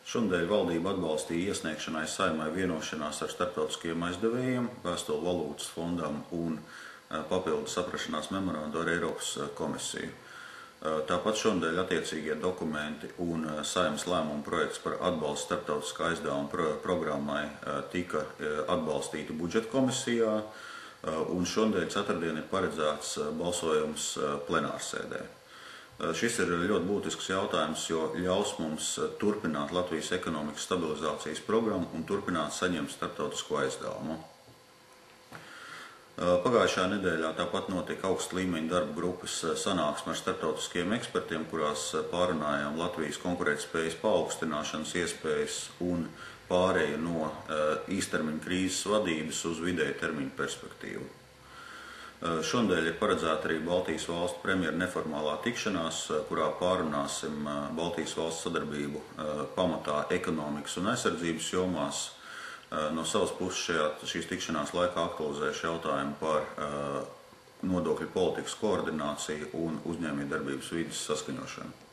Šonadēļ valdība atbalstīja iesniegšanai Saeimai vienošanās ar starptautiskiem aizdevējiem, Vēstuļu valūtas fondam un papildus saprašanās memorandu ar Eiropas komisiju. Tāpat šonadēļ attiecīgie dokumenti un Saeimas lēmuma projekts par atbalstu starptautiskā aizdevuma programmai tika atbalstīti budžeta komisijā, un šonadēļ ceturtdien ir paredzēts balsojums plenārsēdē. Šis ir ļoti būtisks jautājums, jo ļaus mums turpināt Latvijas ekonomikas stabilizācijas programmu un turpināt saņemt starptautisko aizdevumu. Pagājušā nedēļā tāpat notika augsta līmeņa darba grupas sanāksme ar starptautiskiem ekspertiem, kurās pārunājām Latvijas konkurētspējas paaugstināšanas iespējas un pāreju no īstermiņa krīzes vadības uz vidēja termiņa perspektīvu. Šonadēļ ir paredzēta arī Baltijas valstu premjera neformālā tikšanās, kurā pārunāsim Baltijas valstu sadarbību pamatā ekonomikas un aizsardzības jomās. No savas puses šīs tikšanās laikā aktualizēšu jautājumu par nodokļu politikas koordināciju un uzņēmējdarbības vides saskaņošanu.